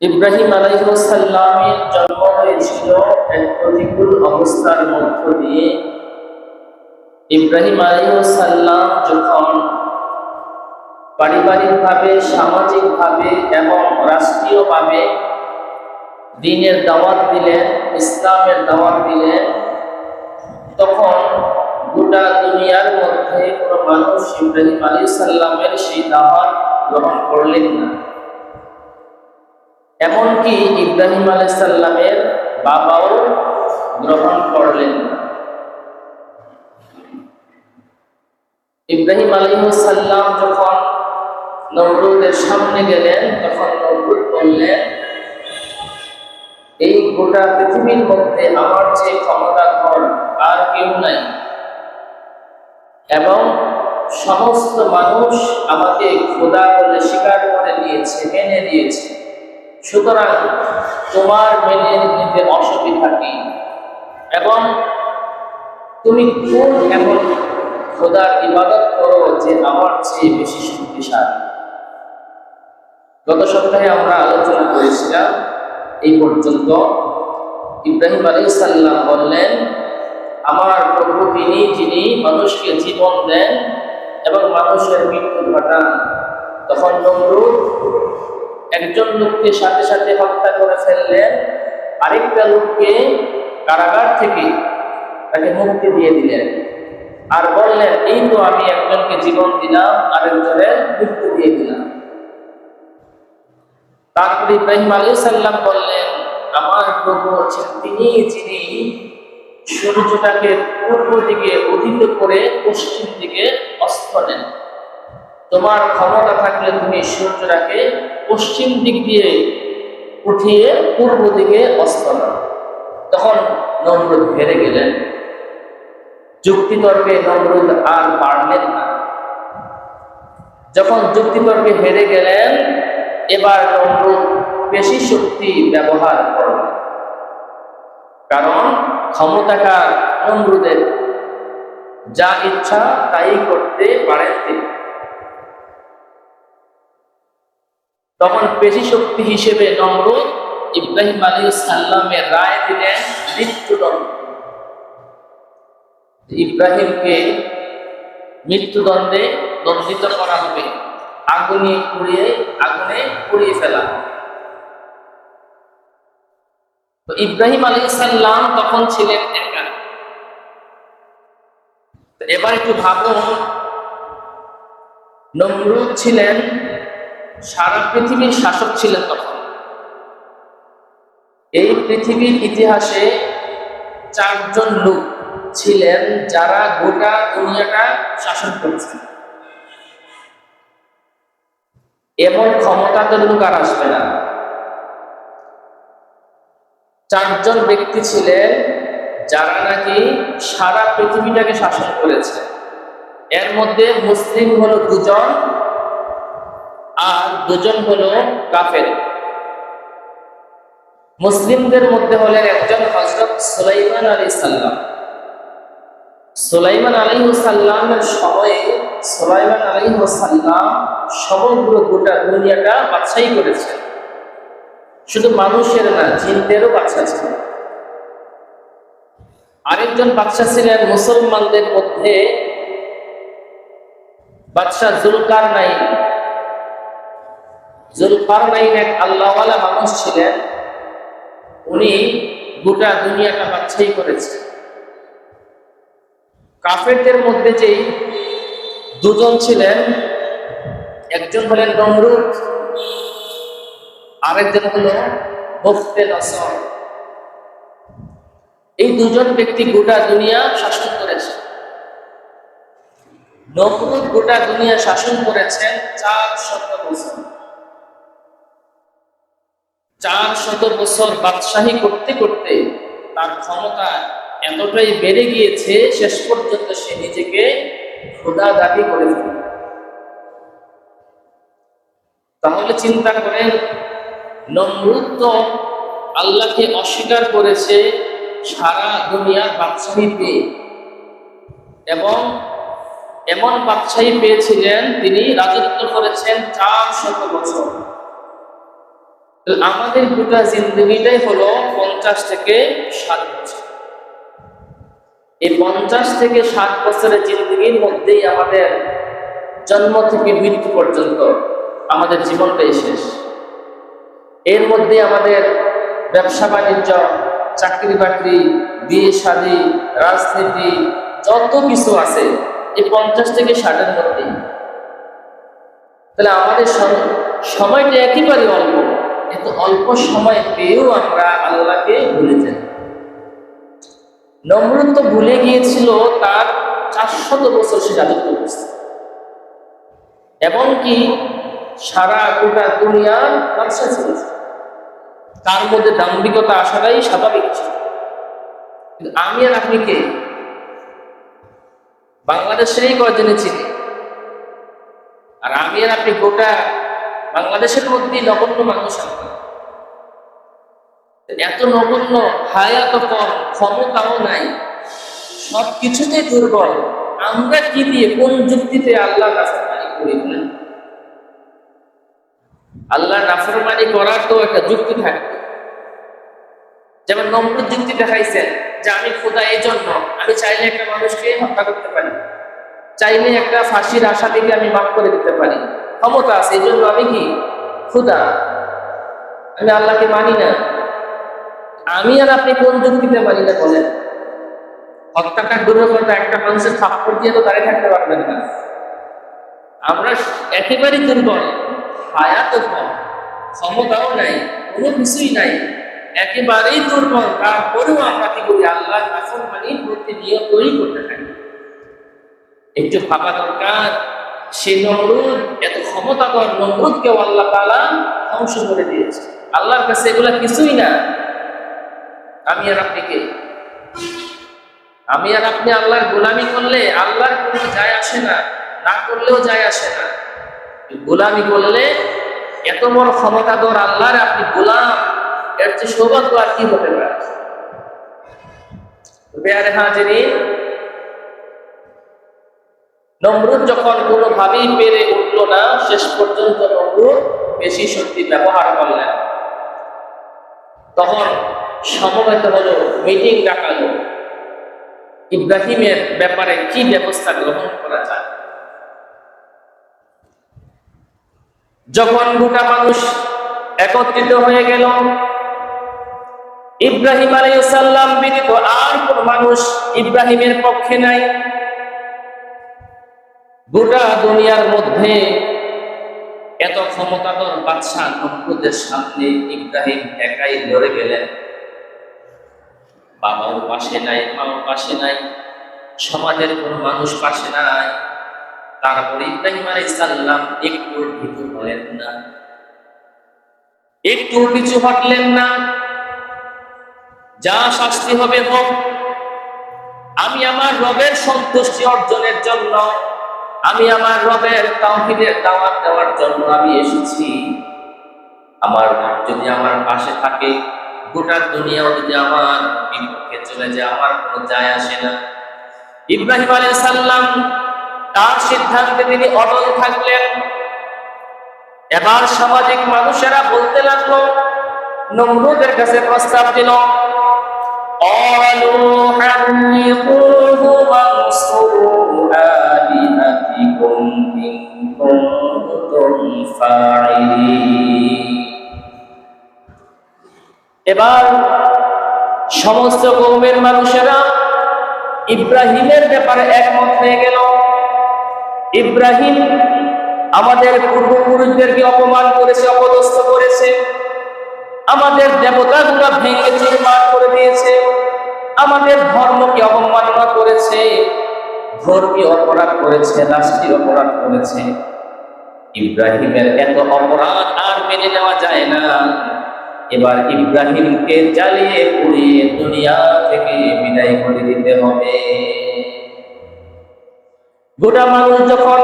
ইব্রাহিম আলাইহিস সালামের জন্ম হয়েছিল এক প্রতিকূল অবস্থার মধ্য দিয়ে। ইব্রাহিম আলাইহিস সালাম যখন পারিবারিকভাবে, সামাজিকভাবে এবং রাষ্ট্রীয়ভাবে দ্বীনের দাওয়াত দিলেন, ইসলামের দাওয়াত দিলেন, তখন গোটা দুনিয়ার মধ্যে কোনো মানুষ ইব্রাহিম আলাইহিস সালামের সেই দাওয়াত গ্রহণ করলেন না। এমনকি ইব্রাহিম আলাইহিস সালামের বাবাও গ্রহণ করলেন না। ইব্রাহিম আলাইহিস সালাম যখন নমরুদের সামনে গেলেন, তখন নমরুদ বললেন, এই গোটা পৃথিবীর মধ্যে আমার যে ক্ষমতাধর আর কেউ নাই, এবং সমস্ত মানুষ আমাকে খোদা বলে স্বীকার করে নিয়েছে, মেনে নিয়েছে, সুতরাং তোমার মেনে নিতে অসুবিধা কি? এবং তুমি কোন এমন খোদার ইবাদত করো যে আমার চেয়ে বেশি শক্তিশালী? গত সপ্তাহে আমরা আলোচনা করেছিলাম এই পর্যন্ত। ইব্রাহিম আলাইহিস সালাম বললেন, আমার প্রভু তিনি, যিনি মানুষকে জীবন দেন এবং মানুষের মৃত্যু ঘটান। তখন নমরুদ একজন লোককে সাথে সাথে হত্যা করে ফেললেন, আরেকটা লোককে কারাগার থেকে তাকে মুক্তি দিয়ে দিলেন, আর বললেন, এই তো আমি একজনকে জীবন দিলাম, আরেকজনের মৃত্যু দিয়ে দিলাম। তারপরে ইব্রাহিম আলাইহিস সালাম বললেন, আমার প্রভু হচ্ছেন তিনি, যিনি সূর্যটাকে পূর্ব দিকে উদিত করে পশ্চিম দিকে অস্ত নেন। তোমার ক্ষমতা থাকলে তুমি সূর্যটাকে পশ্চিম দিক দিয়ে উঠিয়ে পূর্ব দিকে অস্ত নাও। তখন নমরুদ হেরে গেলেন। যুক্তিতর্কে নমরুদ আর পারলেন না। যখন যুক্তিতর্কে হেরে গেলেন, এবার নমরুদ পেশি শক্তি ব্যবহার করলেন। কারণ ক্ষমতাকার নমরুদের যা ইচ্ছা তাই করতে পারেন তিনি। তখন পেশি শক্তি হিসেবে নমরুদ ইব্রাহিম আলাইহিস সালামের রায় দিলেন মৃত্যুদণ্ড। ইব্রাহিমকে মৃত্যুদণ্ডে দণ্ডিত করা হবে, আগুনে পুড়িয়ে ফেলা। তো ইব্রাহিম আলাইহিস সালাম তখন ছিলেন একা। এবার একটু ভাবুন, নমরুদ ছিলেন সারা পৃথিবীর শাসক ছিলেন তখন। এই পৃথিবীর ইতিহাসে 4 জন লোক ছিলেন যারা গোটা দুনিয়াটা শাসন করছেন। এমন ক্ষমতাধর লোক আর আসবে না। 4 জন ব্যক্তি ছিলেন যারা নাকি সারা পৃথিবীটাকে শাসন করেছে। এর মধ্যে মুসলিম হলো 2 জন, আর 2 জন হলো কাফের। মুসলিমদের মধ্যে হলেন একজন হযরত সুলাইমান আলাইহিস সালাম। সুলাইমান আলাইহিস সালামের সময়ে সুলাইমান আলাইহিস সালাম সমগ্র গোটা দুনিয়াটা বাদশাহী করেছেন। শুধু মানুষের না, জিনদেরও বাদশা ছিলেন। আরেকজন বাদশা ছিলেন মুসলমানদের মধ্যে বাদশা যুলকারনাইন। যুলকারনাইন এক আল্লাহওয়ালা মানুষ ছিলেন। উনি গোটা দুনিয়াটা বাদশাহী করেছেন। কাফেরদের মধ্যে যে 2 জন ছিলেন, একজন হলেন নমরুদ, আরেকজন হলো বখতে নসর। এই 2 জন ব্যক্তি গোটা দুনিয়া শাসন করেছে। নমরুদ গোটা দুনিয়া শাসন করেছেন 400 বছর। 400 বছর বাদশাহী করতে করতে তার ক্ষমতা এতটাই বেড়ে গিয়েছে, শেষ পর্যন্ত সে নিজেকে খোদা দাবি করে ফেলে। তাহলে চিন্তা করেন, নমরুদ তো আল্লাহকে অস্বীকার করেছে সারা দুনিয়ার বাদশাহী পেয়ে, এবং এমন বাদশাহী পেয়েছিলেন তিনি রাজত্ব করেছেন 400 বছর। আমাদের গোটা জিন্দগিটাই হলো 50 থেকে 60 বছর। এই 50 থেকে 60 বছরের জিন্দগির মধ্যেই আমাদের জন্ম থেকে মৃত্যু পর্যন্ত আমাদের জীবনটাই শেষ। এর মধ্যে আমাদের ব্যবসা বাণিজ্য, চাকরি বাকরি, বিয়ে শাদী, রাজনীতি, যত কিছু আছে এই 50 থেকে 60-এর মধ্যেই। তাহলে আমাদের সময়টা একেবারে অল্প। এত অল্প সময় পেয়েও আমরা আল্লাহকে ভুলে যাই। নমরুদ তো ভুলে গিয়েছিল তার 400 বছর সে রাজত্ব করছে, এমনকি সারা গোটা দুনিয়ার বাদশা ছিল। তার মধ্যে দাম্ভিকতা আসাটাই স্বাভাবিক ছিল। কিন্তু আমি আর আপনি কে? বাংলাদেশেরই কয়জনে চিনি। আর আমি আর আপনি গোটা বাংলাদেশের মধ্যেই নগণ্য মানুষ। এত নগণ্য, হায়াত কম, ক্ষমতাও নাই, সবকিছুতে দুর্বল। আমরা কি দিয়ে, কোন যুক্তিতে আল্লাহ নাফরমানি করি বলেন? আল্লাহ নাফরমানি করার তো একটা যুক্তি থাকবে। যেমন নমরুদ যুক্তি দেখাইছেন যে আমি খোদা, এই জন্য আমি চাইলে একটা মানুষকে হত্যা করতে পারি, চাইলে একটা ফাঁসির আসামিকে আমি মাফ করে দিতে পারি, ক্ষমতা আছে, এই জন্য আমি কি খোদা, আমি আল্লাহকে মানি না। আমি আর আপনি কোন যুক্তিতে মানি না বলেন? হত্যাটা দূরের কথা, একটা মানুষের থাপ্পড় দিয়ে তো দাঁড়িয়ে থাকতে পারবেন না। আমরা একেবারেই দুর্বল, হায়াত কম, ক্ষমতাও নাই, কোনো কিছুই নাই, একেবারেই দুর্বল। তারপরেও আমরা কি করি? আল্লাহ নাফরমানি প্রতিনিয়তই করতে থাকি। একটু ভাবা দরকার, সে নমরুদ, এত ক্ষমতাধর নমরুদকেও আল্লাহ তাআলা ধ্বংস করে দিয়েছে। আল্লাহর কাছে এগুলা কিছুই না। আমি আর আপনি কে? আমি আর আপনি আল্লাহর গোলামি করলে আল্লাহর কোনো যায় আসে না, না করলেও যায় আসে না। গোলামি করলে, এত বড় ক্ষমতাধর আল্লাহর আপনি গোলাম, এর চেয়ে সৌভাগ্য আর কি হতে পারে? বেয়ারে হাজিরিন, নমরুদ যখন কোনোভাবেই পেরে উঠল না, শেষ পর্যন্ত নমরুদ বেশি শক্তি ব্যবহার করলেন। তখন সমবেত হলো, মিটিং ডাকালো, ইব্রাহিমের ব্যাপারে কি ব্যবস্থা গ্রহণ করা যায়। যখন গোটা মানুষ একত্রিত হয়ে গেল, ইব্রাহিম আলাইহিস সালাম ব্যতীত আর কোন মানুষ ইব্রাহিমের পক্ষে নাই। গোটা দুনিয়ার মধ্যে এত ক্ষমতাধর বাদশা নমরুদের সামনে ইব্রাহিম একাই লড়ে গেলেন। বাবাও পাশে নাই, মাও পাশে নাই, সমাজের কোন মানুষ পাশে নাই। তারপরে ইব্রাহিম আলাইহিস সালাম একটু ভীতু হলেন না, একটু পিছু হটলেন না। যা শাস্তি হবে হোক, আমি আমার রবের সন্তুষ্টি অর্জনের জন্য, আমি আমার রবের তাওহীদের দাওয়াত দেওয়ার জন্য আমি এসেছি। আমার রব যদি আমার পাশে থাকে, গোটা দুনিয়াও যদি আমার বিপক্ষে চলে যায়, আমার কোনো যায় আসে না। ইব্রাহিম আলাইহিস সালাম তার সিদ্ধান্তে তিনি অটল থাকলেন। এবার সামাজিক মানুষেরা বলতে লাগলো, নমরুদের কাছে প্রস্তাব দিল, قالوا حرقوه وانصروا آلهتكم إن كنتم فاعلين। এবার সমস্ত কওমের মানুষেরা ইব্রাহিমের ব্যাপারে একমত হয়ে গেল। ইব্রাহিম আমাদের পূর্বপুরুষদেরকে অপমান করেছে, অপদস্থ করেছে, আমাদের দেবতাগুলো ভেঙে চুরমার করে দিয়েছে, আমাদের ধর্মকে অবমাননা করেছে, ধর্মীয় অপরাধ করেছে, রাষ্ট্রীয় অপরাধ করেছে। ইব্রাহিমের এত অপরাধ আর মেনে নেওয়া যায় না। এবার ইব্রাহিমকে জ্বালিয়ে পুড়িয়ে দুনিয়া থেকে বিদায় করে দিতে হবে। গোটা মানুষ যখন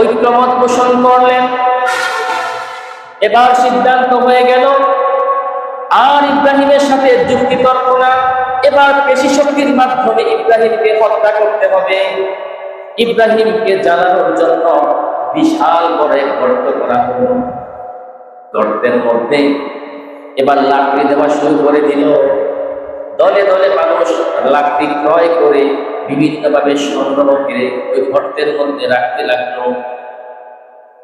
ঐক্যমত পোষণ করলেন, এবার সিদ্ধান্ত হয়ে গেল আর ইব্রাহিমের সাথে যুক্তি তর্ক না, এবার পেশি শক্তির মাধ্যমে ইব্রাহিমকে হত্যা করতে হবে। ইব্রাহিমকে জ্বালানোর জন্য বিশাল বড় এক গর্ত করা হলো। গর্তের মধ্যে এবার লাকড়ি দেওয়া শুরু করে দিল। দলে দলে মানুষ লাকড়ি ক্রয় করে বিভিন্নভাবে সংগ্রহ করে ওই গর্তের মধ্যে রাখতে লাগলো।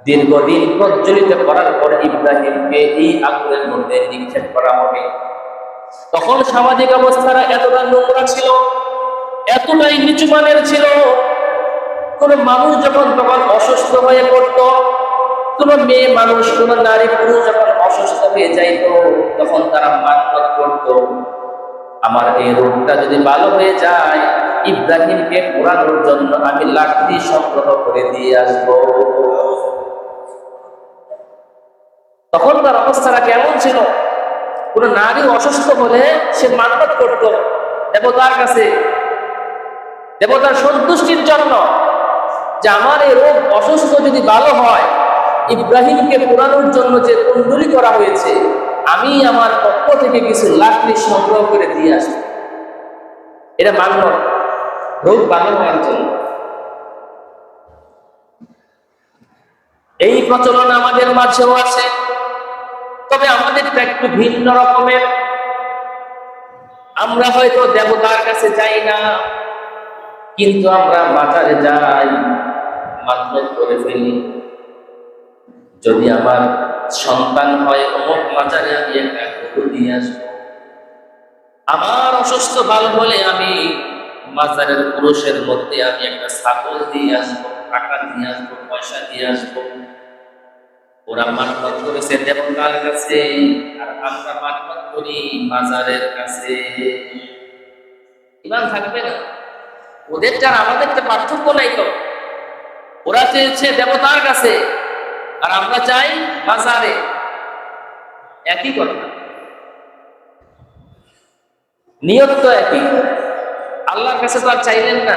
দীর্ঘদিন প্রজ্বলিত করার পর ইব্রাহিমকে এই আগুনের মধ্যে নিক্ষেপ করা হবে। তখন সামাজিক অবস্থাটা এতটা নোংরা ছিল, এতটাই নিচু মানের ছিল, কোন মানুষ যখন তখন অসুস্থ হয়ে পড়তো, কোন মেয়ে মানুষ, কোন নারী পুরুষ যখন অসুস্থ হয়ে যাইত, তখন তারা মান্যত করত, আমার এই রোগটা যদি ভালো হয়ে যায়, ইব্রাহিমকে পোড়ানোর জন্য আমি লাকড়ি সংগ্রহ করে দিয়ে আসবো। তখন তার অবস্থাটা কেমন ছিল? কোন নারী অসুস্থ হলে সে মান্যত করত দেবতার কাছে, দেবতার সন্তুষ্টির জন্য, যে আমার এই রোগ অসুস্থ যদি ভালো হয়, ইব্রাহিমকে পোড়ানোর জন্য যে কুণ্ডলী করা হয়েছে, আমি আমার পক্ষ থেকে কিছু লাকড়ি সংগ্রহ করে দিয়ে আসবো। এটা মান্য রোগ ভালো হওয়ার জন্য। এই প্রচলন আমাদের মাঝেও আছে, তবে আমাদেরটা একটু ভিন্ন রকমের। আমরা হয়তো দেবতার কাছে যাই না, কিন্তু আমরা মাজারে যাই, মান্যত করে ফেলি, যদি আমার সন্তান হয় অমুক মাজারে আমি একটা গরু দিয়ে আসবো, আমার অসুস্থ ভালো হলে আমি মাজারের পুরুষের মধ্যে আমি একটা ছাগল দিয়ে আসবো, টাকা দিয়ে আসবো, পয়সা দিয়ে আসবো। ওরা মান্যত করেছে দেবতার কাছে, আর আমরা মান্যত করি মাজারের কাছে। ইমান থাকবে না? ওদেরটা আর আমাদেরটা পার্থক্য নাই তো। ওরা চেয়েছে দেবতার কাছে, আর আমরা চাই বাজারে। একই কথা, নিয়ত তো একই। আল্লাহর কাছে তো আর চাইলেন না,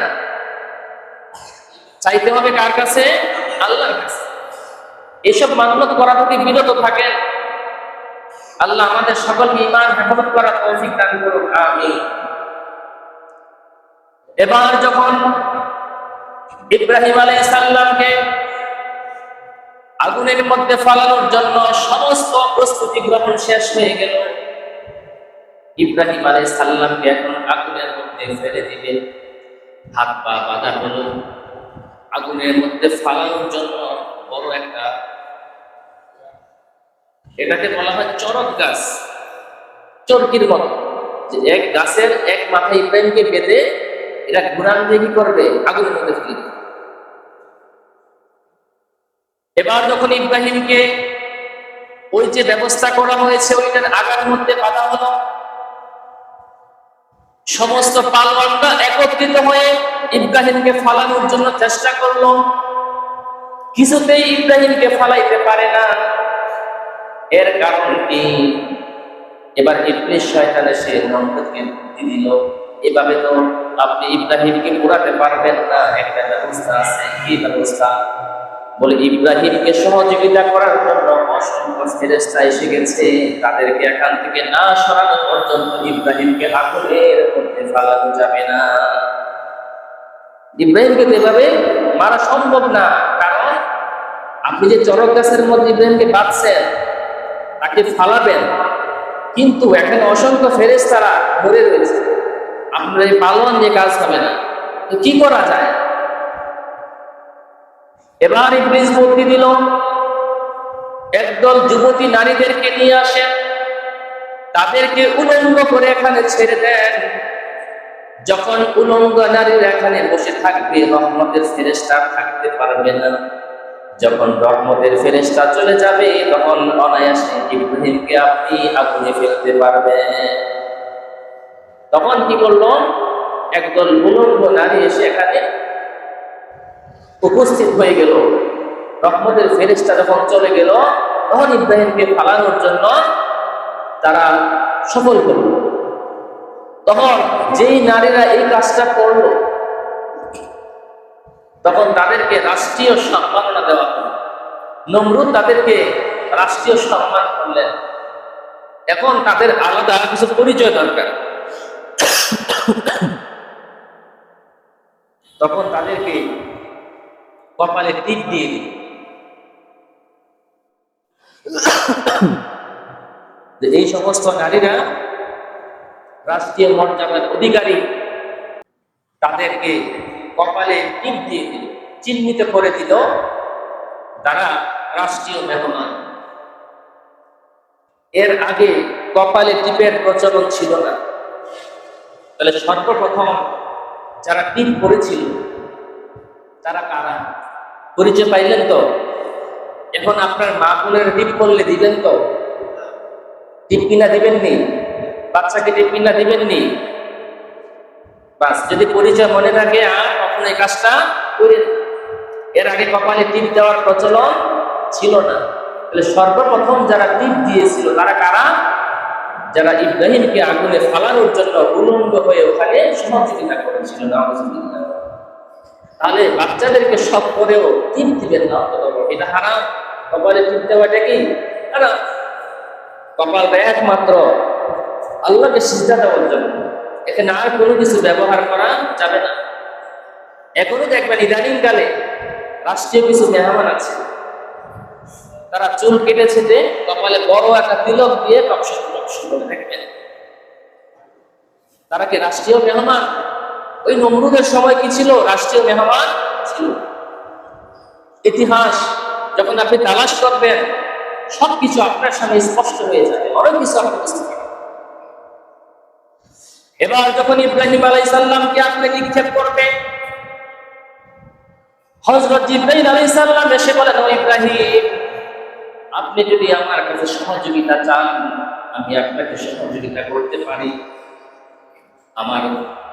চাইতে হবে কার কাছে? আল্লাহর কাছে। এসব মান্যত করা থেকে বিরত থাকেন। আল্লাহ আমাদের সকলকে ঈমান হেফাজত করার তৌফিক দান করুন, আমিন। এবার যখন ইব্রাহিম আলাইহিস সালামকে আগুনের মধ্যে ফালানোর জন্য সমস্ত প্রস্তুতি গ্রহণ শেষ হয়ে গেল, ইব্রাহিম আলাইহিস সালামকে এখন আগুনের মধ্যে ফেলে দিবে। হাত পা বাঁধা হলো, আগুনের মধ্যে ফালানোর জন্য বড় একটা, এটাকে বলা হয় চরক গাছ, চরকির মতো, যে এক গাছের এক মাথা ইব্রাহিমকে বেঁধে এটা ঘুরান দিয়ে কি করবে? আগুনের মধ্যে ফেলে দিবে। এবার যখন ইব্রাহিমকে ওই যে ব্যবস্থা করা হয়েছে ওইটার আগার মধ্যে বাঁধা হলো, সমস্ত পালওয়ানরা একত্রিত হয়ে ইব্রাহিমকে ফালানোর জন্য চেষ্টা করলো, কিছুতেই ইব্রাহিমকে ফালাইতে পারে না। এর কারণ কি? এবার ইবলিস শয়তান এসে নমরুদকে বুদ্ধি দিল, এভাবে তো আপনি ইব্রাহিমকে পোড়াতে পারবেন না, একটা ব্যবস্থা আছে। কি ব্যবস্থা? বলে ইব্রাহিমকে সহযোগিতা করার জন্য অসংখ্য ফেরেশতা এসে গেছে, তাদেরকে এখান থেকে না সরানো পর্যন্ত ইব্রাহিমকে আগুনের মধ্যে ফালানো যাবে না। ইব্রাহিমকে এভাবে মারা সম্ভব না, কারণ আপনি যে চরক গাছের মধ্যে ইব্রাহিমকে বাঁধছেন, তাকে ফালাবেন, কিন্তু এখানে অসংখ্য ফেরেশতারা ধরে রয়েছে, আপনার এই পালোয়ান দিয়ে কাজ হবে না। তো কি করা যায়? এবার ইবলিস বুদ্ধি দিল, একদল যুবতী নারীদেরকে নিয়ে আসেন, তাদেরকে উলঙ্গ করে এখানে ছেড়ে দেন। যখন উলঙ্গ নারীরা এখানে বসে থাকবে, রহমতের ফেরেশতা থাকতে পারবে না। যখন রহমতের ফেরেশতা চলে যাবে, তখন অনায়াসে ইব্রাহিমকে আপনি আগুনে ফেলতে পারবেন। তখন কি করলো? একদল উলঙ্গ নারী এসে এখানে উপস্থিত হয়ে গেল। রহমতের ফেরেশতা যখন চলে গেল, তখন ইব্রাহিমকে ফালানোর জন্য তারা সফল করল। তখন যেই নারীরা এই কাজটা করলো, তখন তাদেরকে রাষ্ট্রীয় সম্মাননা দেওয়া হলো। নমরুদ তাদেরকে রাষ্ট্রীয় সম্মান করলেন। এখন তাদের আলাদা কিছু পরিচয় দরকার। তখন তাদেরকে কপালে টিপ দিয়ে দিল। যে এই সমস্ত নারীরা রাষ্ট্রীয় মর্যাদার অধিকারী, তাদেরকে কপালে টিপ দিয়ে দিল, চিহ্নিত করে দিল তারা রাষ্ট্রীয় মেহমান। এর আগে কপালে টিপের প্রচলন ছিল না। তাহলে সর্বপ্রথম যারা টিপ করেছিল তারা কারা? পরিচয় পাইলেন তো? এখন আপনার মা বোনের টিপ করলে দিবেন তো? টিপ কিনা দিবেননি? বাচ্চাকে টিপ কিনা দিবেননি? বাস, যদি পরিচয় মনে থাকে আর কখনো এই কাজটা করে। এর আগে কপালে টিপ দেওয়ার প্রচলন ছিল না। তাহলে সর্বপ্রথম যারা টিপ দিয়েছিল তারা কারা? যারা ইব্রাহিমকে আগুনে ফালানোর জন্য উলঙ্গ হয়ে ওখানে সহযোগিতা করেছিল। নাউযুবিল্লাহ। তাহলে বাচ্চাদেরকে সব করেও টিপ দিবেন না, এটা হারাম। কপালে টিপ দেওয়াটা কি হারাম? কপালটা একমাত্র আল্লাহকে সিজদা দেওয়ার জন্য, এখানে আর কোনো কিছু ব্যবহার করা যাবে না। এখনো দেখবেন ইদানিং কালে রাষ্ট্রীয় কিছু মেহমান আছে, তারা চুল কেটেছে যে কপালে বড় একটা তিলক দিয়ে টকশন করে দেখবেন। তারা কি রাষ্ট্রীয় মেহমান? ওই নমরুদের সময় কি ছিল? রাষ্ট্রীয় মেহমান ছিল। ইতিহাস যখন আপনি তালাশ করবেন সবকিছু আপনার সামনে স্পষ্ট হয়ে যাবে, অনেক কিছু আপনি বুঝতে পারবেন। এবার যখন ইব্রাহিম আলাইহিস সালামকে আপনি নিক্ষেপ করবেন, হযরত জিবরাইল আলাইহিস সালাম এসে বলেন, ও ইব্রাহিম, আপনি যদি আমার কাছে সহযোগিতা চান আমি আপনাকে সহযোগিতা করতে পারি। আমার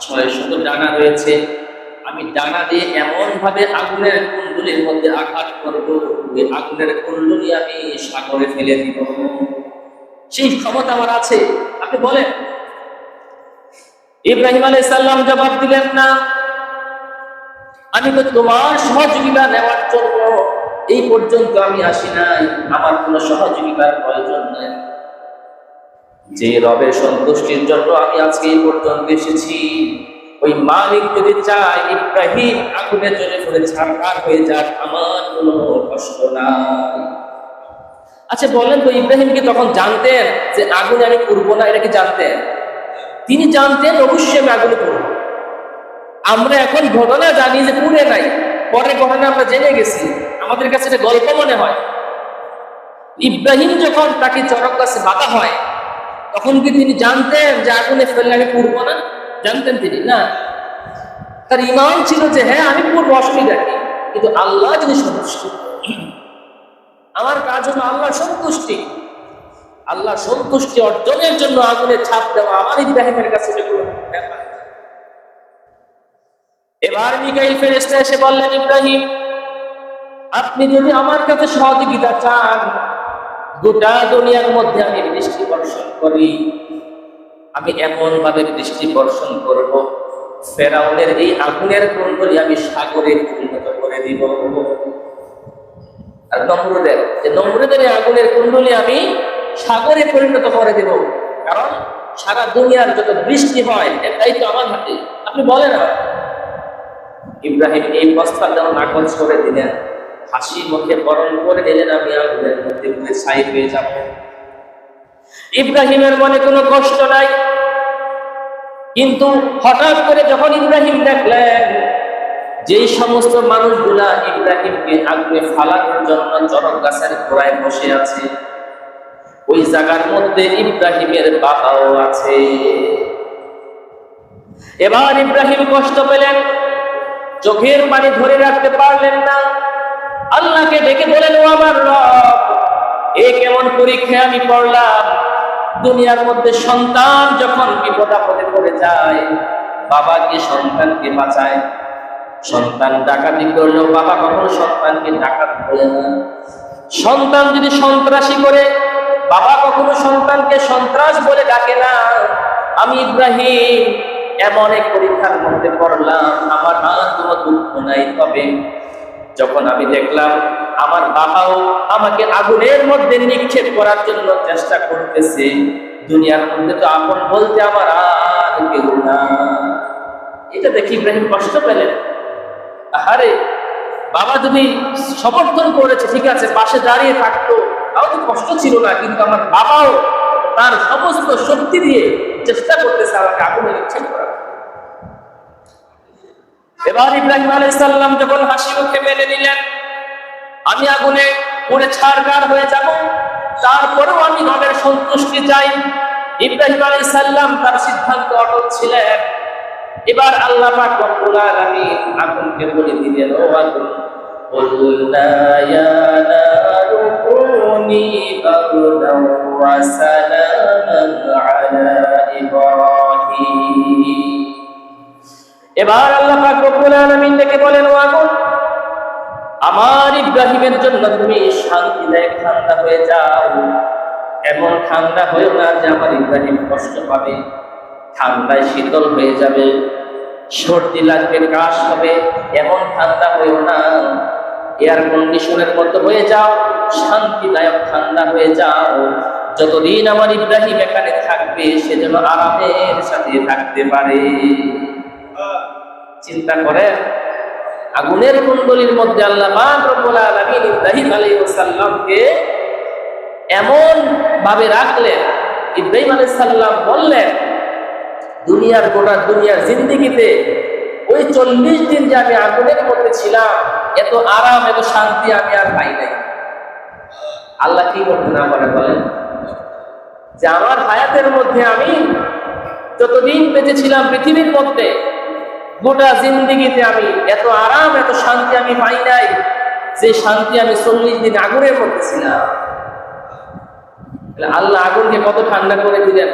600 ডানা রয়েছে, আমি ডানা দিয়ে এমন ভাবে আগুনের কুণ্ডলীর মধ্যে আঘাত করব, ওই আগুনের কুণ্ডলী আমি সাগরে ফেলে দিব। সেই ক্ষমতা আমার আছে, আপনি বলেন। ইব্রাহিম আলাইহিস সালাম জবাব দিলেন, না, আমি তো তোমার সহযোগিতা নেওয়ার জন্য এই পর্যন্ত আমি আসি নাই, আমার কোনো সহযোগিতার প্রয়োজন নেই। যে রবের সন্তুষ্টির জন্য আমি আজকে এই পর্যন্ত এসেছি, ওই মালিক যদি চায় ইব্রাহিম আগুনে জ্বলে পড়ে ছারখার হয়ে যাক, আমার কোনো কষ্ট নাই। আচ্ছা বলেন তো, ইব্রাহিম কি তখন জানতেন যে আগুনে আমি পুড়বো না? এটা কি জানতেন? তিনি জানতেন অবশ্যই আমি আগুনে পুড়ব। আমরা এখন ঘটনা জানি যে পুড়ে নাই, পরে ঘটনা আমরা জেনে গেছি, আমাদের কাছে এটা গল্প মনে হয়। ইব্রাহিম যখন তাকে চড়ক গাছে বাঁধা হয় তখন কি তিনি জানতেন যে আগুনে ফেললে আমি পুড়বো না? জানতেন তিনি? না। তার ঈমান ছিল যে হ্যাঁ আমি পুড়বো, অসুবিধা কি, কিন্তু আল্লাহ যদি সন্তুষ্টি, আমার কাজ হলো আল্লাহ সন্তুষ্টি। আল্লাহ সন্তুষ্টি অর্জনের জন্য আগুনে ছাপ দেওয়া আমার ইব্রাহিমের কাছে ব্যাপার। এবার মিকাইল ফেরেশতা এসে বললেন, ইব্রাহিম, আপনি যদি আমার কাছে সহযোগিতা চান, গোটা দুনিয়ার মধ্যে আমি দৃষ্টি বর্ষণ করি, আমি এমন ভাবে দৃষ্টি বর্ষণ করব, ফেরাউনের এই আগুনের কুণ্ডলী আমি সাগরে পরিণত করে দিব। আর নমরুদের এই আগুনের কুণ্ডলী আমি সাগরে পরিণত করে দেব, কারণ সারা দুনিয়ার যত বৃষ্টি হয় এর দায়িত্ব আমার হাতে। আপনি বলেন। ইব্রাহিম এই প্রস্তাব যেন নাকচ করে দিলেন, হাসি মুখে বরণ করে নিলেন, আমি আগুনের মধ্যে পুড়ে ছাই হয়ে যাব। ইব্রাহিমের মনে কোনো কষ্ট নাই, কিন্তু হঠাৎ করে যখন ইব্রাহিম দেখলেন যেই সমস্ত মানুষগুলা ইব্রাহিমকে আগুনে ফালানোর জন্য চড়ক গাছের গোড়ায় বসে আছে, ওই জায়গার মধ্যে ইব্রাহিমের বাবাও আছে। এবার ইব্রাহিম কষ্ট পেলেন, চোখের পানি ধরে রাখতে পারলেন না, আল্লাহকে ডেকে বলেন, ও আমার রব, এ কেমন পরীক্ষা আমি পড়লাম। দুনিয়ার মধ্যে সন্তান যখন বিপদ আপদে পড়ে যায়, বাবা গিয়ে সন্তানকে বাঁচায়। সন্তান ডাকাতি করলেও বাবা কখনো সন্তানকে ডাকাত বলে না। সন্তান যদি সন্ত্রাসী করে, বাবা কখনো সন্তানকে সন্ত্রাস বলে ডাকে না। আমি ইব্রাহিম এমন এক পরীক্ষার মধ্যে পড়লাম, আমার আর কোনো দুঃখ নাই। তবে যখন আমি দেখলাম আমার বাবাও আমাকে আগুনের মধ্যে নিক্ষেপ করার জন্য চেষ্টা করতেছে, দুনিয়ার মধ্যে তো আপন বলতে আমার আর কেউ না, এটা দেখি ইব্রাহিম কষ্ট পেলেন। আরে বাবা যদি সমর্থন করেছে ঠিক আছে, পাশে দাঁড়িয়ে থাকতো, তাও তো কষ্ট ছিল না, কিন্তু আমার বাবাও তার সমস্ত শক্তি দিয়ে চেষ্টা করতেছে আমাকে আগুনে নিক্ষেপ করার। এবার ইব্রাহিম আলাইহিস সালাম যখন হাসি মুখে মেনে নিলেন, আমি আগুনে পুড়ে ছারখার হয়ে যাব, তারপরেও আমি রবের সন্তুষ্টি চাই। ইব্রাহিম আলাইহিস সালাম তার সিদ্ধান্ত অটল ছিলেন। এবার আল্লাহ পাক রব্বুল আলামিন আগুনকে বলে দিলেন, ও আগুন, কুলনা ইয়া নারু কুনি বারদান ওয়া সালামান আলা ইব্রাহিম। এবার আল্লাহ পাক রব্বুল আলামিন ডেকে বলেন, ও আগুন, আমার ইব্রাহিমের জন্য তুমি শান্তিদায়ক ঠান্ডা হয়ে যাও। এমন ঠান্ডা হয়েও না যে আমার ইব্রাহিম কষ্ট পাবে, ঠান্ডায় শীতল হয়ে যাবে, সর্দি লাগবে, কাশ হবে, এমন ঠান্ডা হয়েও না। এয়ার কন্ডিশনের মতো হয়ে যাও, শান্তিদায়ক ঠান্ডা হয়ে যাও। যতদিন আমার ইব্রাহিম এখানে থাকবে সে যেন আরামের সাথে থাকতে পারে। চিন্তা করে, আগুনের কুণ্ডলীর মধ্যে আল্লাহ পাক রব্বুল আলামিন ইব্রাহিম আলাইহিস সালামকে এমন ভাবে রাখলেন। ইব্রাহিম আলাইহিস সালাম বললেন, দুনিয়ার গোটা দুনিয়ার জিন্দেগিতে ওই 40 দিন যে আমি আগুনের মধ্যে ছিলাম, এত আরাম এত শান্তি আমি আর পাই নাই। আল্লাহ কি করতে না পারে বলেন? যে আমার হায়াতের মধ্যে আমি যতদিন বেঁচে ছিলাম পৃথিবীর মধ্যে, গোটা জিন্দেগিতে আমি এত আরাম এত শান্তি আমি পাই নাই, যে শান্তি আমি 40 দিন আগুনের মধ্যে ছিলাম। আল্লাহ আগুনকে কত ঠান্ডা করে দিলেন,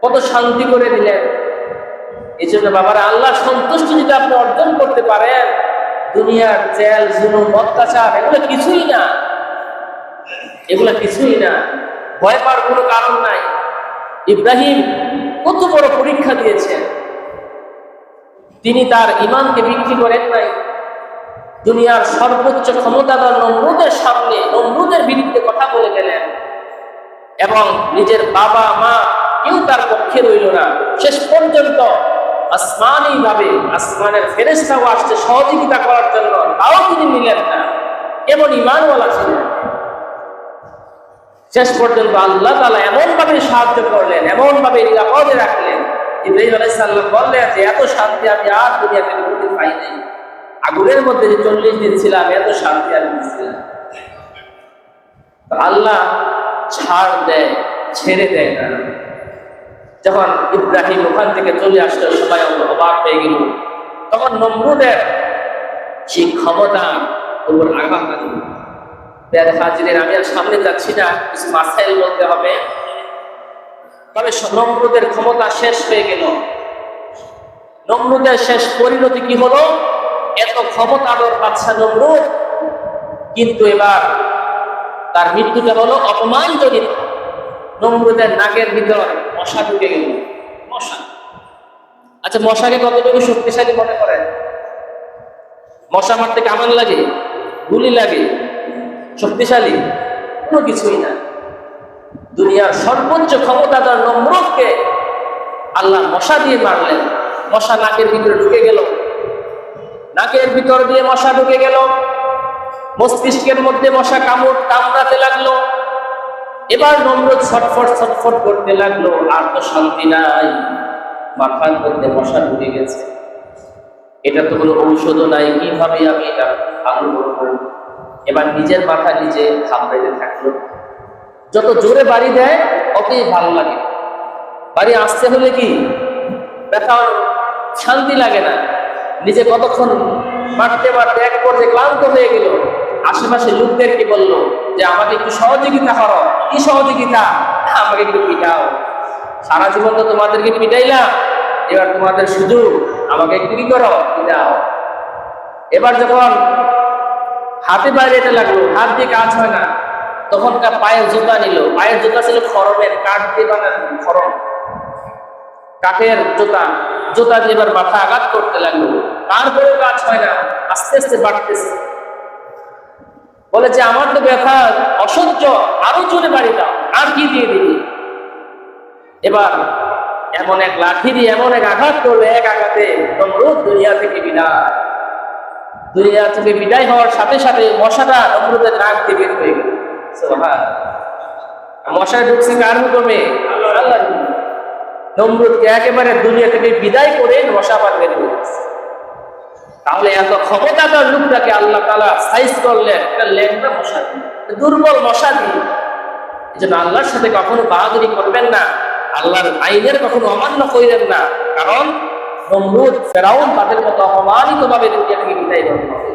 কত শান্তি করে দিলেন। এই জন্য বাবারা, আল্লাহ সন্তুষ্টি যদি আপনি অর্জন করতে পারেন, দুনিয়ার জেল জুলুম অত্যাচার এগুলো কিছুই না, এগুলো কিছুই না। ভয় পাওয়ার কোনো কারণ নাই। ইব্রাহিম কত বড় পরীক্ষা দিয়েছেন, তিনি তার ঈমানকে বিক্রি করেন নাই। দুনিয়ার সর্বোচ্চ ক্ষমতাধর নমরুদের সামনে নমরুদের বিরুদ্ধে কথা বলে গেলেন, এবং নিজের বাবা মা কেউ তার পক্ষে রইল না। শেষ পর্যন্ত আসমানি ভাবে আসমানের ফেরেশতাও আসছে সহযোগিতা করার জন্য, তাও তিনি নিলেন না। এমন ঈমানওয়ালা ছিলেন। শেষ পর্যন্ত আল্লাহ তাআলা এমন ভাবে সাহায্য করলেন, এমন ভাবে নিরাপদে রাখলেন। ইব্রাহিম আলাইহিস সালাম বললেন যে এত শান্তি আমি আর দুনিয়াতে কোনোদিন পাই নাই। আগুনের মধ্যে যে 40 দিন ছিলাম, এত শান্তি আমি ছিলাম। আল্লাহ ছাড় দেয়, ছেড়ে দেয় না। যখন ইব্রাহিম ওখান থেকে চলে আসলো, সবাই অবাক হয়ে গেল। তখন নমরুদের সেই ক্ষমতা উপর আঘাত লাগলো। হাজিরের, আমি আর সামনে যাচ্ছি না, কিছু মাসাইল বলতে হবে। তবে নমরুদের ক্ষমতা শেষ হয়ে গেল। নমরুদের শেষ পরিণতি কি হলো? এত ক্ষমতাধর বাদশা নমরুদ, কিন্তু এবার তার মৃত্যুটা হলো অপমানজনিত। নমরুদের নাকের ভিতর মশা ঢুকে গেল। মশা, আচ্ছা মশাকে কতটুকু শক্তিশালী মনে করেন? মশা মারতে কামান লাগে, গুলি লাগে, শক্তিশালী কোনো কিছুই না। দুনিয়ার সর্বোচ্চ ক্ষমতাধর নমরুদকে আল্লাহ মশা দিয়ে মারলেন। মশা নাকের ভিতরে ঢুকে গেল, নাকের ভিতর দিয়ে মশা ঢুকে গেল, মস্তিষ্কের মধ্যে মশা কামড়াতে লাগলো। এবার নমরুদ ছটফট ছটফট করতে লাগলো, আর তো শান্তি নাই, মাথার মধ্যে মশা ঢুকে গেছে, এটা তো কোনো ঔষধও নাই, কিভাবে আমি এটা ভালো করবো? এবার নিজের মাথা নিজে থামড়াইতে থাকলো। যত জোরে বাড়ি দেয় অতই ভালো লাগে। বাড়ি আসতে হলে কি ব্যথা, শান্তি লাগে না। নিজে কতক্ষণ মারতে মারতে এক পর্যায়ে ক্লান্ত হয়ে গেল। আশেপাশে লোকদেরকে বললো যে আমাকে একটু সহযোগিতা করো। কি সহযোগিতা? আমাকে একটু পিটাও। সারা জীবন তো তোমাদেরকে পিটাইলাম, এবার তোমাদের সুযোগ, আমাকে একটু কি করো, পিটাও। এবার যখন হাতে বাইরে যেতে লাগলো, হাত দিয়ে কাজ হয় না, তখনকার পায়ের জুতা নিল। পায়ের জুতা ছিল খড়মের, কাঠ দিয়ে বানানো খড়ম, কাঠের জুতা। জুতা দিয়ে এবার মাথা আঘাত করতে লাগলো, তারপরেও কাজ হয় না, আস্তে আস্তে বাড়তেছে। বলেছে আমার তো ব্যথা অসহ্য, আরো জোরে বাড়ি দাও, আর কি দিয়ে দিবি? এবার এমন এক লাঠি দিয়ে এমন এক আঘাত করবে, এক আঘাতে নমরুদ দুনিয়া থেকে বিদায়। দুনিয়া থেকে বিদায় হওয়ার সাথে সাথে মশাটা নমরুদের নাক দিয়ে বের হয়ে গেল। মশা ঢুকছে কার হুকুমে? আল্লাহর হুকুমে। নমরুদকে একেবারে দুনিয়া থেকে বিদায় করে মশা পার বের হয়ে গেছে। তাহলে এত ক্ষমতাধর লোকটাকে আল্লাহ তাআলা সাইজ করলেন একটা ল্যাংড়া মশা দিয়ে, দুর্বল মশা দিয়ে। এই জন্য আল্লাহর সাথে কখনো বাহাদুরি করবেন না, আল্লাহর আইনের কখনো অমান্য করিলেন না। কারণ নমরুদ, ফেরাউন তাদের মতো অপমানিত ভাবে দুনিয়া থেকে বিদায় করতে হবে।